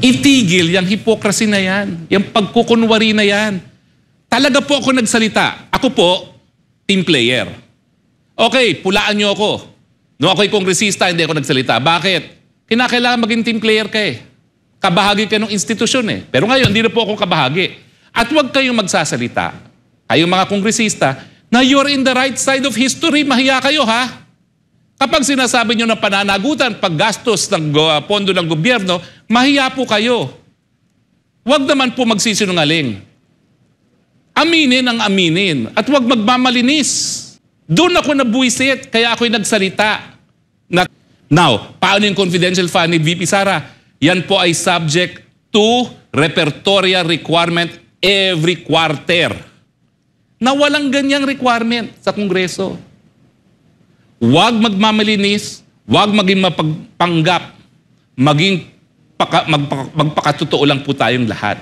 Itigil yung hypocrisy na yan, yung pagkukunwari na yan. Talaga po ako nagsalita. Ako po, team player. Okay, pulaan niyo ako. No, ako'y kongresista, hindi ako nagsalita. Bakit? Kinakailangan maging team player ka eh. Kabahagi ka ng institusyon eh. Pero ngayon, hindi na po akong kabahagi. At huwag kayong magsasalita. Kayong mga kongresista, na you're in the right side of history, mahiya kayo ha. Kapag sinasabi nyo ng pananagutan, paggastos ng pondo ng gobyerno, mahiya po kayo. Huwag naman po magsisinungaling. Aminin ang aminin at huwag magmamalinis. Doon ako nabuwisit, kaya ako'y nagsalita. Now, paano yung confidential fund ni VP Sara? Yan po ay subject to repertorial requirement every quarter. Na walang ganyang requirement sa Kongreso. Huwag magmamalinis, huwag maging mapagpanggap, magpakatotoo lang po tayong lahat.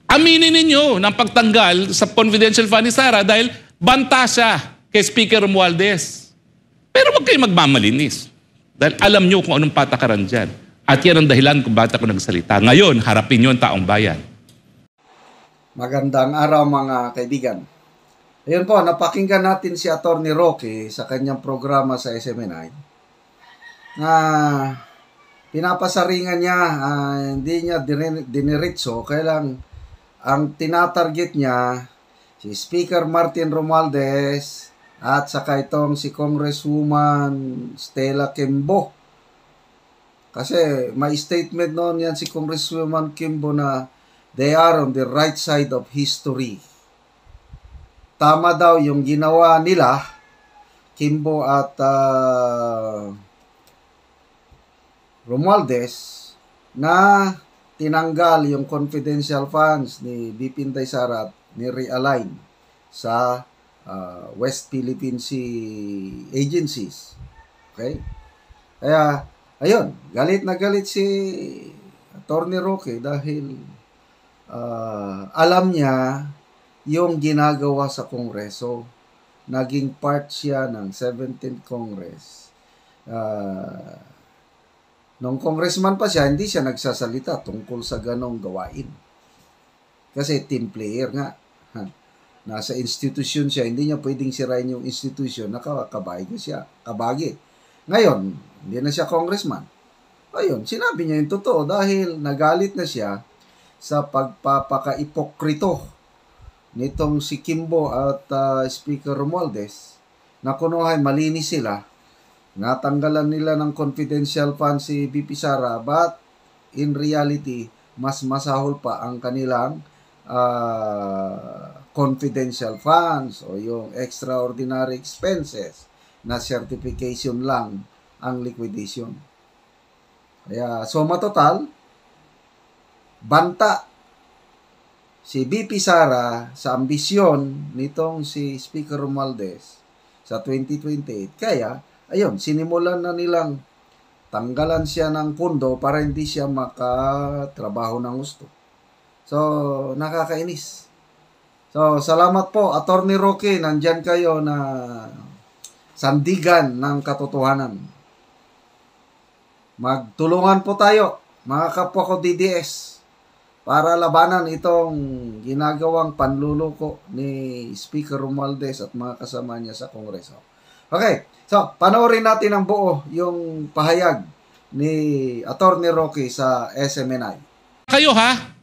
Aminin ninyo ng pagtanggal sa confidential fund ni Sara dahil banta siya kay Speaker Romualdez. Pero huwag kayong magmamalinis. Dahil alam nyo kung anong patakaran dyan. At yan ang dahilan kung bakit ako nagsalita. Ngayon, harapin nyo ang taong bayan. Magandang araw mga kaibigan. Ayun po, napakinggan natin si Atty. Roque sa kanyang programa sa SMNI na pinapasaringan niya, hindi niya diniritso, kailang ang tinatarget niya si Speaker Martin Romualdez at saka itong si Congresswoman Stella Quimbo. Kasi may statement noon yan si Congresswoman Quimbo na they are on the right side of history. Tama daw yung ginawa nila, Quimbo at Romualdez, na tinanggal yung confidential funds ni VP Inday Sara at ni-realign sa West Philippine Sea agencies. Okay? Kaya, ayun, galit na galit si Atty. Roque dahil alam niya yung ginagawa sa Kongreso. Naging part siya ng 17th Congress. Nung congressman pa siya, hindi siya nagsasalita tungkol sa ganong gawain. Kasi team player nga. Nasa institusyon siya, hindi niya pwedeng sirain yung institusyon na kabahagi siya. Kabahagi. Ngayon, hindi na siya congressman. Ayun, sinabi niya yung totoo dahil nagalit na siya sa pagpapaka-ipokrito nitong si Quimbo at Speaker Romualdez na kunuhay malinis sila. Natanggalan nila ng confidential fund si VP Sara, but in reality, mas masahol pa ang kanilang confidential funds o yung extraordinary expenses na certification lang ang liquidation. Kaya, suma total, banta si VP Sara sa ambisyon nitong si Speaker Romualdez sa 2028. Kaya, ayun, sinimulan na nilang tanggalan siya ng pundo para hindi siya makatrabaho ng gusto. So, nakakainis. So, salamat po, Atty. Roque, nandyan kayo na sandigan ng katotohanan. Magtulungan po tayo, mga kapwa ko DDS, para labanan itong ginagawang panluloko ni Speaker Romualdez at mga kasama niya sa Kongreso. Okay, so panoorin natin ang buo yung pahayag ni Atty. Roque sa SMNI. Kayo ha?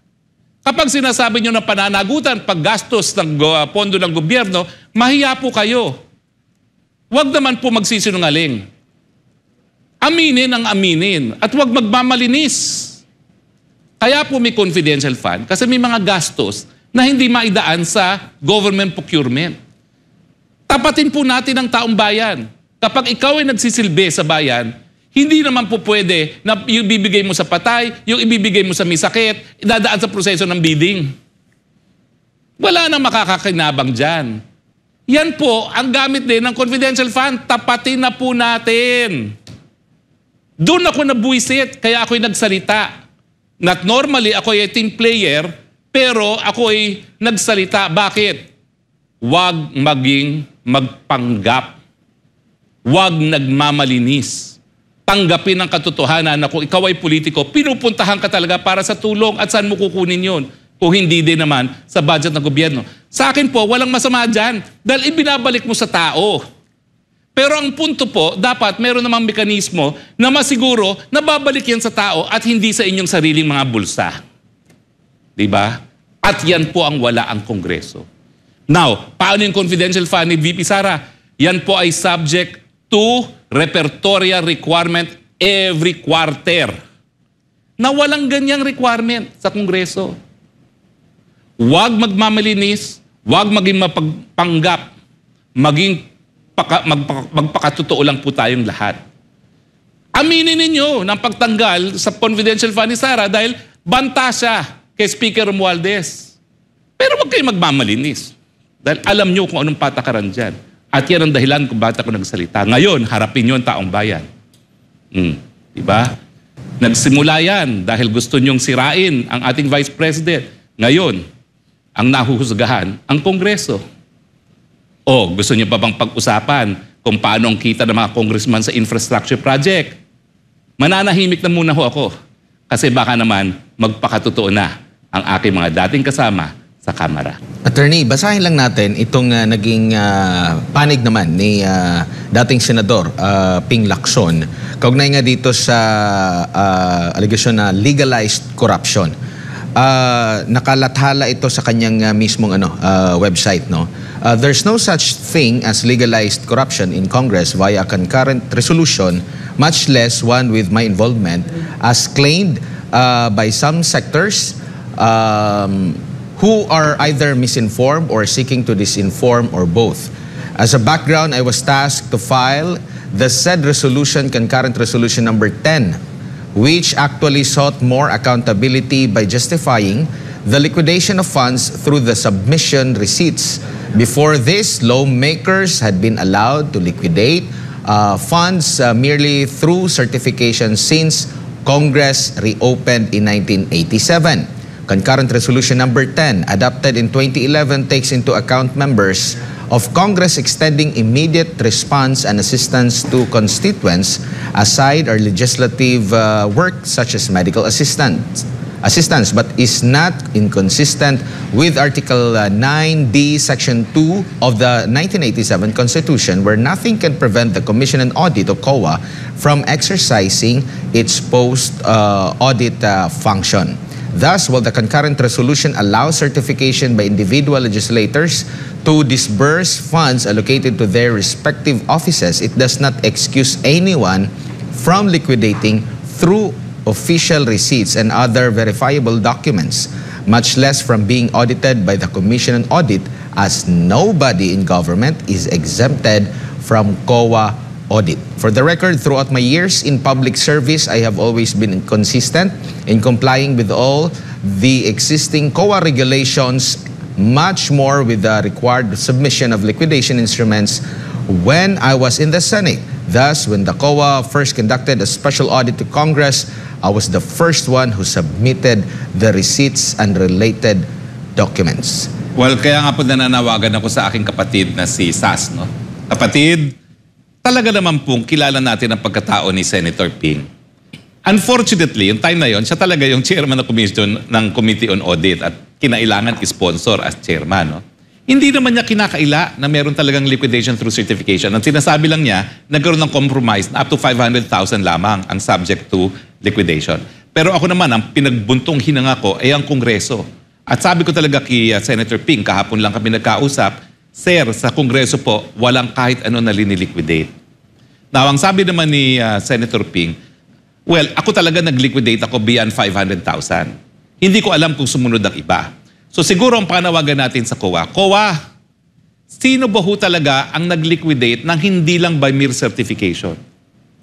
Kapag sinasabi nyo ng pananagutan, paggastos ng pondo ng gobyerno, mahiya po kayo. Huwag naman po magsisinungaling. Aminin ang aminin at huwag magmamalinis. Kaya po may confidential fund kasi may mga gastos na hindi maidaan sa government procurement. Tapatin po natin ang taong bayan. Kapag ikaw ay nagsisilbi sa bayan, hindi naman po pwede na yung ibibigay mo sa patay, yung ibibigay mo sa may sakit, idadaan sa proseso ng bidding. Wala nang makakakinabang dyan. Yan po ang gamit din ng confidential fund. Tapatin na po natin. Doon ako nabuwisit, kaya ako'y nagsalita. Not normally, ako ay team player, pero ako ay nagsalita. Bakit? Huwag maging magpanggap. Huwag nagmamalinis. tanggapin ang katotohanan na kung ikaw ay politiko, pinupuntahan ka talaga para sa tulong at saan mo kukunin yun. Kung hindi din naman sa budget ng gobyerno. Sa akin po, walang masama dyan dahil ibinabalik mo sa tao. Pero ang punto po, dapat meron namang mekanismo na masiguro na babalik yan sa tao at hindi sa inyong sariling mga bulsa. Diba? At yan po ang wala ang Kongreso. Now, paano yung confidential fund ni VP Sara? Yan po ay subject to repertorial requirement every quarter. Na walang ganyang requirement sa Kongreso. Huwag magmamalinis, huwag maging mapagpanggap, magpakatotoo lang po tayong lahat. Aminin ninyo ng pagtanggal sa confidential fund ni Sara dahil banta siya kay Speaker Romualdez. Pero huwag kayo magmamalinis. Dahil alam nyo kung anong patakaran dyan. At yan ang dahilan kung bakit ako nagsalita. Ngayon, harapin nyo ang taong bayan. Diba? Nagsimula yan dahil gusto nyong sirain ang ating Vice President. Ngayon, ang nahuhusgahan, ang Kongreso. O, gusto nyo pa bang pag-usapan kung paano ang kita ng mga congressman sa infrastructure project? Mananahimik na muna ho ako. Kasi baka naman magpakatotoo na ang aking mga dating kasama sa Kamara. Attorney, basahin lang natin itong naging panig naman ni dating Senador Ping Lacson. Kaugnay nga dito sa allegation na legalized corruption. Nakalathala ito sa kanyang mismong website. No? There's no such thing as legalized corruption in Congress via a concurrent resolution, much less one with my involvement, as claimed by some sectors who are either misinformed or seeking to disinform or both. As a background, I was tasked to file the said resolution, concurrent resolution number 10, which actually sought more accountability by justifying the liquidation of funds through the submission receipts. Before this, lawmakers had been allowed to liquidate funds merely through certification since Congress reopened in 1987. Concurrent Resolution number 10, adopted in 2011, takes into account members of Congress extending immediate response and assistance to constituents aside our legislative work such as medical assistance, but is not inconsistent with Article 9D, Section 2 of the 1987 Constitution, where nothing can prevent the Commission on Audit of COA from exercising its post-audit function. Thus, while the concurrent resolution allows certification by individual legislators to disburse funds allocated to their respective offices, it does not excuse anyone from liquidating through official receipts and other verifiable documents, much less from being audited by the Commission on Audit, as nobody in government is exempted from COA audit. For the record, throughout my years in public service, I have always been consistent in complying with all the existing COA regulations, much more with the required submission of liquidation instruments when I was in the Senate. Thus, when the COA first conducted a special audit to Congress, I was the first one who submitted the receipts and related documents. Well, kaya nga po nananawagan ako sa aking kapatid na si Sas, no? Kapatid, talaga naman pong kilala natin ang pagkatao ni Senator Ping. Unfortunately, yung time na yon, siya talaga yung chairman ng Committee on Audit at kinailangan i-sponsor as chairman. No? Hindi naman niya kinakaila na meron talagang liquidation through certification. Ang sinasabi lang niya, nagkaroon ng compromise na up to 500,000 lamang ang subject to liquidation. Pero ako naman, ang pinagbuntong hinanga ko ay ang Kongreso. At sabi ko talaga kay Senator Ping, kahapon lang kami nagkausap, Sir, sa Kongreso po, walang kahit ano na liniliquidate. Now, ang sabi naman ni Senator Ping, well, ako talaga nag-liquidate ako beyond 500,000. Hindi ko alam kung sumunod ang iba. So siguro ang panawagan natin sa COA, COA, sino ba ho talaga ang nag-liquidate ng hindi lang by mere certification?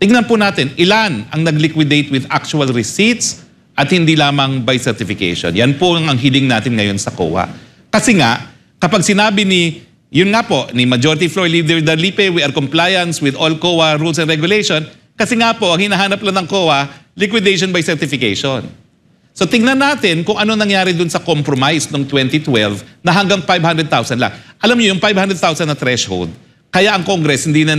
Tingnan po natin, ilan ang nag-liquidate with actual receipts at hindi lamang by certification. Yan po ang hiling natin ngayon sa COA. Kasi nga, kapag sinabi yun nga po, ni Majority Floor Leader Darlipe, we are compliance with all COA rules and regulation. Kasi nga po, ang hinahanap lang ng COA, liquidation by certification. So tingnan natin kung ano nangyari dun sa compromise noong 2012 na hanggang 500,000 lang. Alam niyo yung 500,000 na threshold, kaya ang Congress hindi na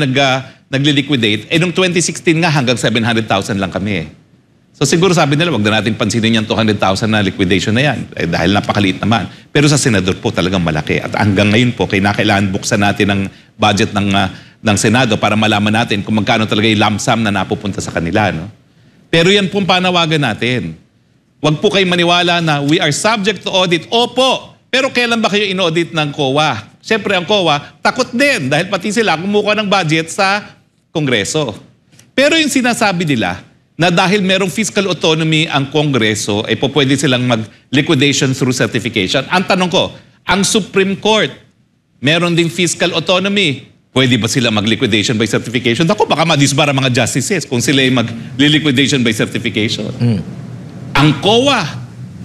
nagli-liquidate. Eh, noong 2016 nga, hanggang 700,000 lang kami. So siguro sabi nila, wag na natin pansinin yung 200,000 na liquidation na yan. Eh, dahil napakaliit naman. Pero sa senador po talagang malaki. At hanggang ngayon po, kailangan buksan natin ang budget ng Senado para malaman natin kung magkano talaga yung lump sum na napupunta sa kanila. No? Pero yan pong panawagan natin. Wag po kayong maniwala na we are subject to audit. Opo, pero kailan ba kayo in-audit ng COA? Siyempre ang COA, takot din dahil pati sila kumukuha ng budget sa Kongreso. Pero yung sinasabi nila, na dahil merong fiscal autonomy ang Kongreso, ay pwede silang mag-liquidation through certification. Ang tanong ko, ang Supreme Court, meron ding fiscal autonomy. Pwede ba sila mag-liquidation by certification? Ako, baka madisbar ang mga justices kung sila ay mag-liquidation by certification. Ang COA,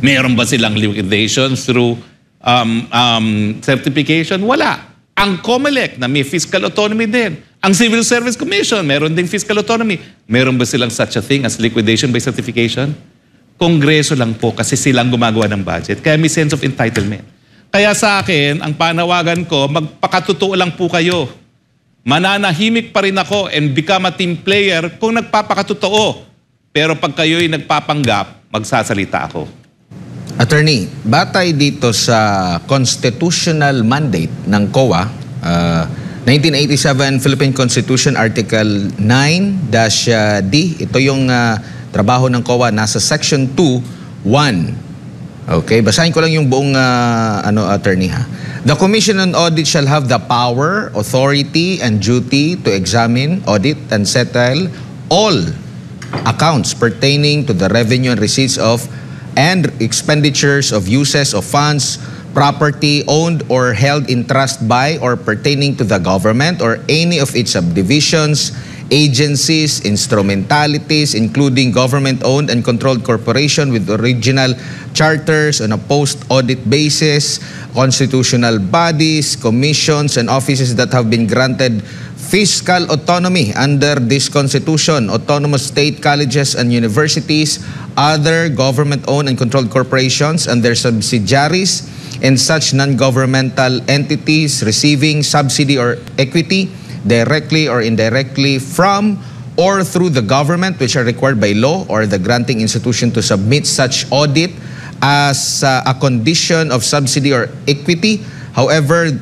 meron ba silang liquidation through certification? Wala. Ang COMELEC na may fiscal autonomy din. Ang Civil Service Commission, meron ding fiscal autonomy. Meron ba silang such a thing as liquidation by certification? Kongreso lang po kasi silang gumagawa ng budget. Kaya may sense of entitlement. Kaya sa akin, ang panawagan ko, magpakatotoo lang po kayo. Mananahimik pa rin ako and become a team player kung nagpapakatotoo. Pero pag kayo'y nagpapanggap, magsasalita ako. Attorney, batay dito sa constitutional mandate ng COA, 1987 Philippine Constitution Article 9-D, ito yung trabaho ng COA, nasa Section 2(1). Okay, basahin ko lang yung buong attorney ha. The Commission on Audit shall have the power, authority, and duty to examine, audit, and settle all accounts pertaining to the revenue and receipts of and expenditures of uses of funds, property owned or held in trust by or pertaining to the government or any of its subdivisions, agencies, instrumentalities, including government-owned and controlled corporation with original charters on a post-audit basis, constitutional bodies, commissions, and offices that have been granted fiscal autonomy under this Constitution, autonomous state colleges and universities, other government-owned and controlled corporations and their subsidiaries, and such non-governmental entities receiving subsidy or equity directly or indirectly from or through the government, which are required by law or the granting institution to submit such audit as a condition of subsidy or equity. However,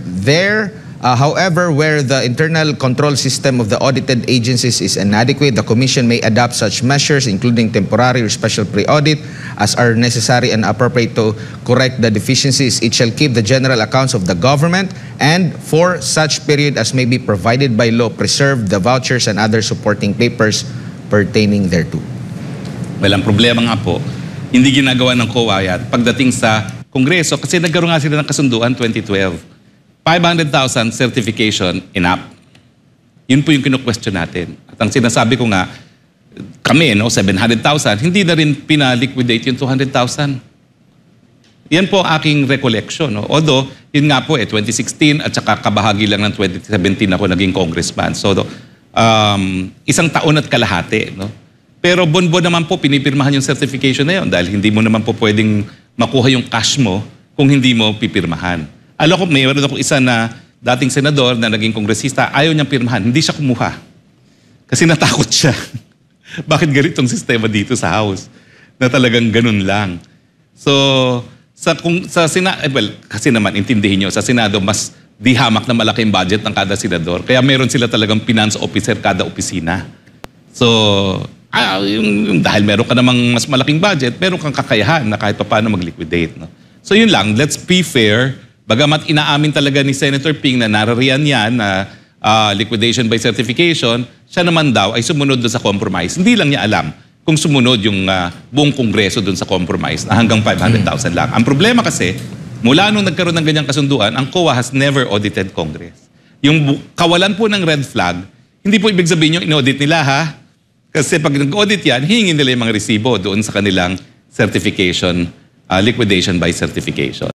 where the internal control system of the audited agencies is inadequate, the Commission may adopt such measures, including temporary or special pre-audit, as are necessary and appropriate to correct the deficiencies. It shall keep the general accounts of the government and, for such period as may be provided by law, preserve the vouchers and other supporting papers pertaining thereto. Well, ang problema nga po, hindi ginagawa ng COA yan pagdating sa Kongreso kasi nagkaroon nga sila ng kasunduan 2012. 500,000 certification enough. Yun po yung kinu-question natin. At ang sinasabi ko nga, kami, 700,000, hindi na rin pinaliquidate yung 200,000. Yan po aking recollection. No? Although, yun nga po 2016 at saka kabahagi lang ng 2017 ako naging congressman. So, isang taon at kalahati. No? Pero bon-bon naman po, pinipirmahan yung certification na yun dahil hindi mo naman po pwedeng makuha yung cash mo kung hindi mo pipirmahan. Alam ko, mayroon ako isa na dating senador na naging kongresista, ayaw niyang pirmahan. Hindi siya kumuha. Kasi natakot siya. Bakit ganitong sistema dito sa House? Na talagang ganun lang. So, kasi naman, intindihin nyo, sa Senado, mas di hamak na malaking budget ng kada senador. Kaya meron sila talagang finance officer kada opisina. So, dahil meron ka namang mas malaking budget, meron kang kakayahan na kahit paano mag-liquidate. No? So, yun lang. Let's be fair. Bagamat inaamin talaga ni Senator Ping na narariyan yan na liquidation by certification, siya naman daw ay sumunod doon sa compromise. Hindi lang niya alam kung sumunod yung buong Kongreso doon sa compromise na hanggang 500,000 lang. Ang problema kasi, mula nung nagkaroon ng ganyang kasunduan, ang COA has never audited Congress. Yung kawalan po ng red flag, hindi po ibig sabihin yung in-audit nila ha. Kasi pag nag-audit yan, hingin nila yung mga resibo doon sa kanilang certification, liquidation by certification.